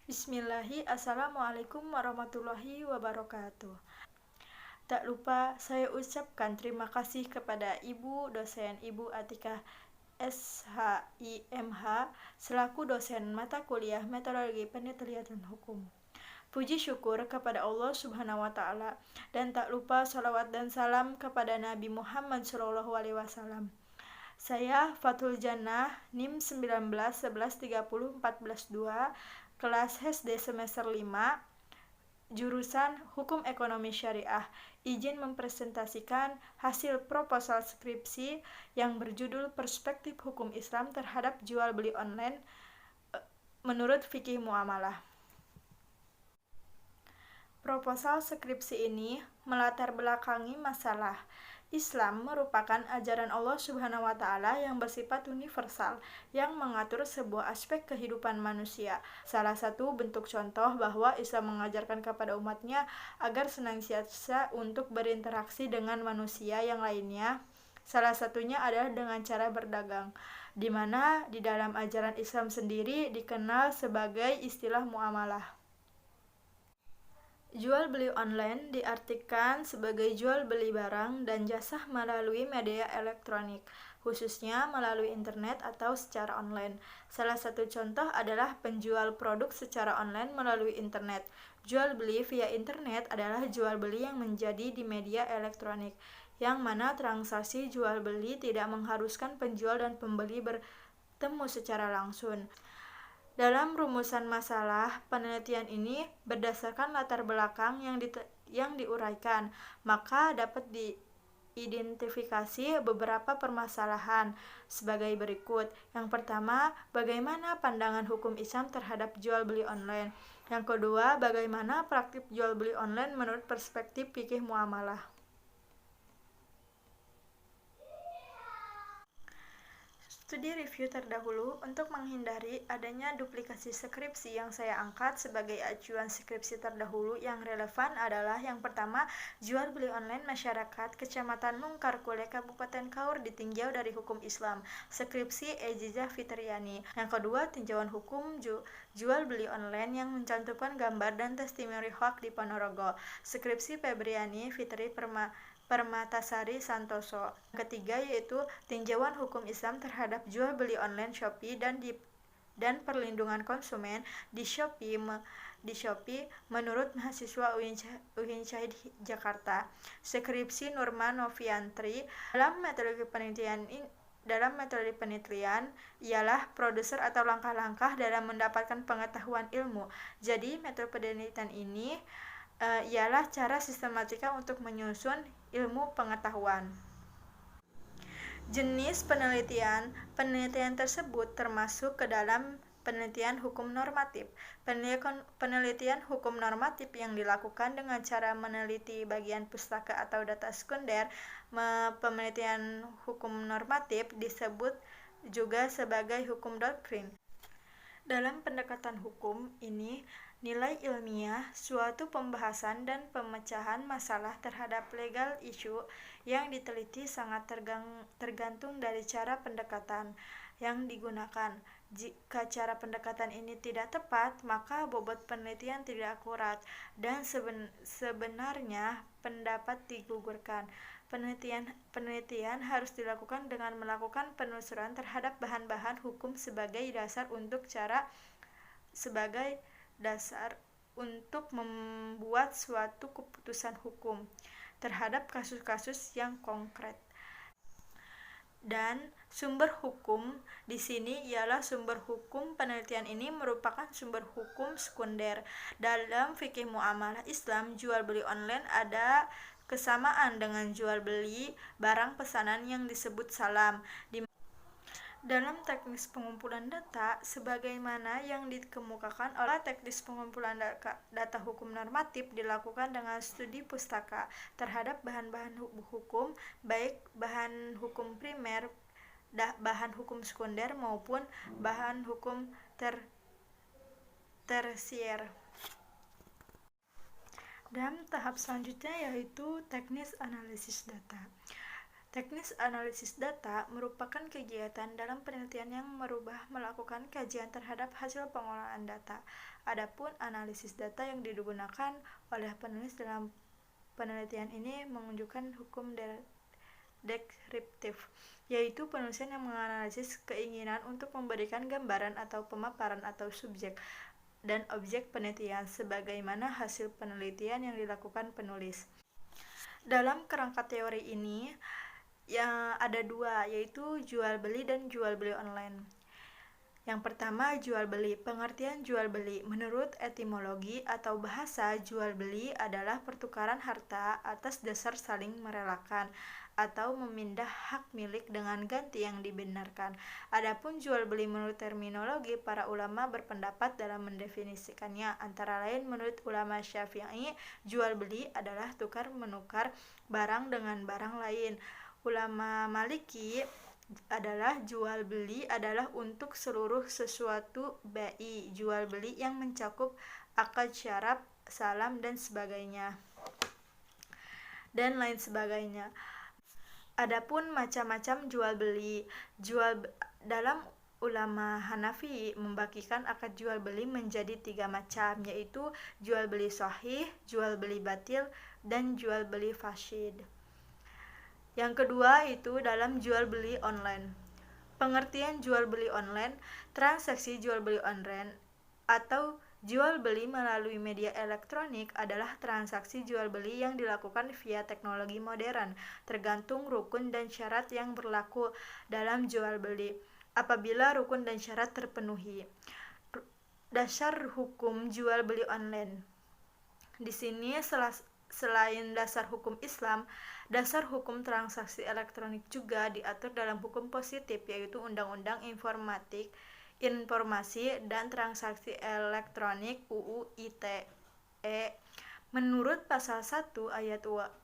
Assalamualaikum warahmatullahi wabarakatuh. Tak lupa saya ucapkan terima kasih kepada Ibu dosen Ibu Atikah SHIMH selaku dosen mata kuliah Metodologi Penelitian Hukum. Puji syukur kepada Allah Subhanahu wa taala dan tak lupa salawat dan salam kepada Nabi Muhammad SAW. Saya Fathul Jannah, NIM 19 11 30 14 2, kelas SD semester 5, jurusan Hukum Ekonomi Syariah. Izin mempresentasikan hasil proposal skripsi yang berjudul Perspektif Hukum Islam terhadap Jual Beli Online menurut Fikih Muamalah. Proposal skripsi ini melatar belakangi masalah Islam merupakan ajaran Allah Subhanahu wa taala yang bersifat universal yang mengatur sebuah aspek kehidupan manusia. Salah satu bentuk contoh bahwa Islam mengajarkan kepada umatnya agar senantiasa untuk berinteraksi dengan manusia yang lainnya. Salah satunya adalah dengan cara berdagang, di mana di dalam ajaran Islam sendiri dikenal sebagai istilah muamalah. Jual beli online diartikan sebagai jual beli barang dan jasa melalui media elektronik, khususnya melalui internet atau secara online. Salah satu contoh adalah penjual produk secara online melalui internet. Jual beli via internet adalah jual beli yang menjadi di media elektronik, yang mana transaksi jual beli tidak mengharuskan penjual dan pembeli bertemu secara langsung. Dalam rumusan masalah, penelitian ini berdasarkan latar belakang yang diuraikan, maka dapat diidentifikasi beberapa permasalahan sebagai berikut. Yang pertama, bagaimana pandangan hukum Islam terhadap jual beli online. Yang kedua, bagaimana praktik jual beli online menurut perspektif fikih muamalah. Studi review terdahulu untuk menghindari adanya duplikasi skripsi yang saya angkat sebagai acuan skripsi terdahulu yang relevan adalah yang pertama, jual beli online masyarakat Kecamatan Mungkarkule Kabupaten Kaur ditinjau dari hukum Islam, skripsi Ejizah Fitriani. Yang kedua, tinjauan hukum jual beli online yang mencantumkan gambar dan testimoni hoax di Ponorogo, skripsi Febriani Fitri Permatasari Santoso. Ketiga yaitu tinjauan hukum Islam terhadap jual beli online Shopee dan perlindungan konsumen di Shopee menurut mahasiswa UIN Syahid Jakarta. Skripsi Nurma Noviantri dalam metode penelitian ialah produser atau langkah-langkah dalam mendapatkan pengetahuan ilmu. Jadi metode penelitian ini ialah cara sistematika untuk menyusun ilmu pengetahuan. Jenis penelitian tersebut termasuk ke dalam penelitian hukum normatif. Penelitian hukum normatif yang dilakukan dengan cara meneliti bagian pustaka atau data sekunder. Penelitian hukum normatif disebut juga sebagai hukum doktrin. Dalam pendekatan hukum ini, nilai ilmiah suatu pembahasan dan pemecahan masalah terhadap legal issue yang diteliti sangat tergantung dari cara pendekatan yang digunakan. Jika cara pendekatan ini tidak tepat, maka bobot penelitian tidak akurat dan sebenarnya pendapat digugurkan. Penelitian harus dilakukan dengan melakukan penelusuran terhadap bahan-bahan hukum sebagai dasar untuk membuat suatu keputusan hukum terhadap kasus-kasus yang konkret. Dan sumber hukum di sini ialah sumber hukum. Penelitian ini merupakan sumber hukum sekunder. Dalam fikih muamalah Islam, jual beli online ada kesamaan dengan jual beli barang pesanan yang disebut salam. Dalam teknis pengumpulan data, sebagaimana yang dikemukakan oleh teknis pengumpulan data hukum normatif dilakukan dengan studi pustaka terhadap bahan-bahan hukum, baik bahan hukum primer, bahan hukum sekunder maupun bahan hukum tersier. Dan tahap selanjutnya yaitu teknis analisis data. Teknis analisis data merupakan kegiatan dalam penelitian yang melakukan kajian terhadap hasil pengolahan data. Adapun analisis data yang digunakan oleh penulis dalam penelitian ini menunjukkan hukum deskriptif, yaitu penulisan yang menganalisis keinginan untuk memberikan gambaran atau pemaparan atau subjek dan objek penelitian sebagaimana hasil penelitian yang dilakukan penulis. Dalam kerangka teori ini yang ada dua, yaitu jual beli dan jual beli online. Yang pertama, jual beli. Pengertian jual beli menurut etimologi atau bahasa, jual beli adalah pertukaran harta atas dasar saling merelakan atau memindah hak milik dengan ganti yang dibenarkan. Adapun jual beli menurut terminologi, para ulama berpendapat dalam mendefinisikannya. Antara lain menurut ulama Syafi'i, jual beli adalah tukar menukar barang dengan barang lain. Ulama Maliki adalah jual beli adalah untuk seluruh sesuatu bai, jual beli yang mencakup akad syarat, salam dan sebagainya dan lain sebagainya. Adapun macam-macam jual beli, dalam ulama Hanafi membagikan akad jual beli menjadi 3 macam, yaitu jual beli sahih, jual beli batil, dan jual beli fasid. Yang kedua itu dalam jual beli online. Pengertian jual beli online, transaksi jual beli online atau jual beli melalui media elektronik adalah transaksi jual beli yang dilakukan via teknologi modern, tergantung rukun dan syarat yang berlaku dalam jual beli. Apabila rukun dan syarat terpenuhi. Dasar hukum jual beli online. Di sini selain dasar hukum Islam, dasar hukum transaksi elektronik juga diatur dalam hukum positif, yaitu Undang-Undang Informasi dan Transaksi Elektronik UU ITE. Menurut pasal 1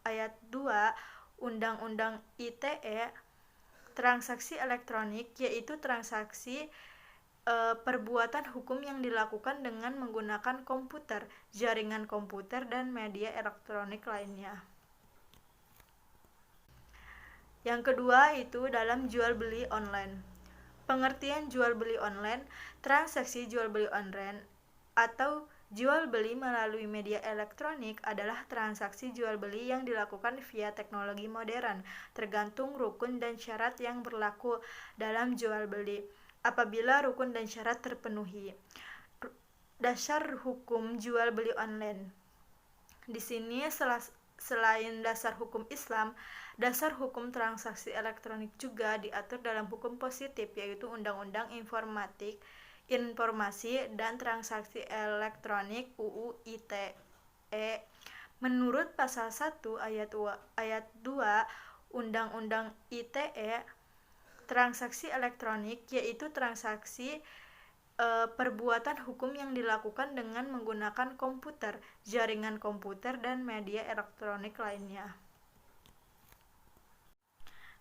ayat 2 Undang-Undang ITE, transaksi elektronik yaitu transaksi perbuatan hukum yang dilakukan dengan menggunakan komputer, jaringan komputer, dan media elektronik lainnya. Yang kedua itu dalam jual beli online. Pengertian jual beli online, transaksi jual beli online atau jual beli melalui media elektronik adalah transaksi jual beli yang dilakukan via teknologi modern, tergantung rukun dan syarat yang berlaku dalam jual beli. Apabila rukun dan syarat terpenuhi. Dasar hukum jual beli online. Di sini selain dasar hukum Islam, dasar hukum transaksi elektronik juga diatur dalam hukum positif, yaitu Undang-Undang Informasi dan Transaksi Elektronik UU ITE. Menurut pasal 1 ayat 2 Undang-Undang ITE, transaksi elektronik yaitu transaksi perbuatan hukum yang dilakukan dengan menggunakan komputer, jaringan komputer, dan media elektronik lainnya.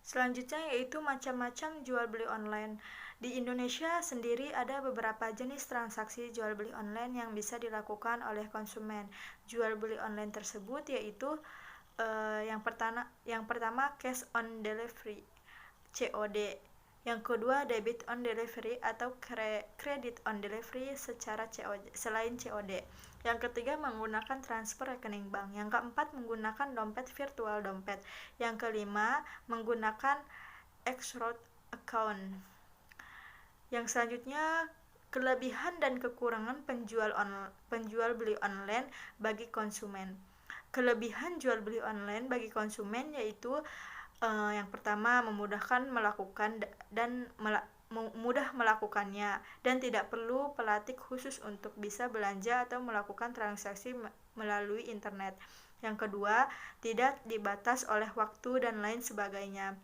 Selanjutnya yaitu macam-macam jual beli online. Di Indonesia sendiri ada beberapa jenis transaksi jual beli online yang bisa dilakukan oleh konsumen. Jual beli online tersebut yaitu yang pertama cash on delivery, COD. Yang kedua debit on delivery atau credit on delivery secara selain COD. Yang ketiga menggunakan transfer rekening bank. Yang keempat menggunakan dompet virtual dompet. Yang kelima menggunakan X-Road account. Yang selanjutnya kelebihan dan kekurangan penjual beli online bagi konsumen. Kelebihan jual beli online bagi konsumen yaitu yang pertama memudahkan melakukan dan mudah melakukannya dan tidak perlu pelatih khusus untuk bisa belanja atau melakukan transaksi melalui internet. Yang kedua, tidak dibatas oleh waktu dan lain sebagainya.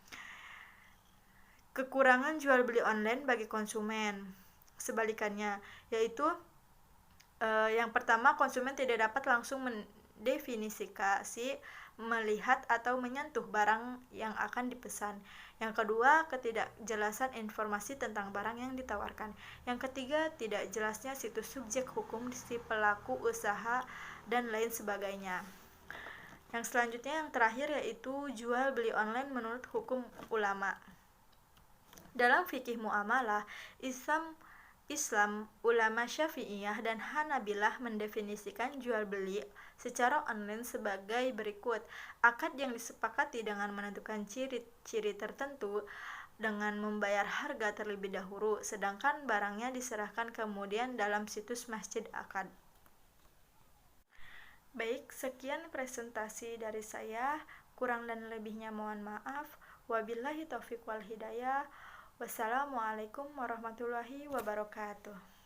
Kekurangan jual beli online bagi konsumen sebalikannya, yaitu yang pertama konsumen tidak dapat langsung mendefinisikan, melihat atau menyentuh barang yang akan dipesan. Yang kedua, ketidakjelasan informasi tentang barang yang ditawarkan. Yang ketiga, tidak jelasnya situs subjek hukum si pelaku usaha dan lain sebagainya. Yang selanjutnya, yang terakhir, yaitu jual beli online menurut hukum ulama. Dalam fikih muamalah Islam, ulama Syafi'iyah dan Hanabilah mendefinisikan jual beli secara online sebagai berikut: akad yang disepakati dengan menentukan ciri-ciri tertentu dengan membayar harga terlebih dahulu, sedangkan barangnya diserahkan kemudian dalam situs masjid akad. Baik, sekian presentasi dari saya. Kurang dan lebihnya mohon maaf. Wabillahi taufiq wal hidayah. Wassalamualaikum warahmatullahi wabarakatuh.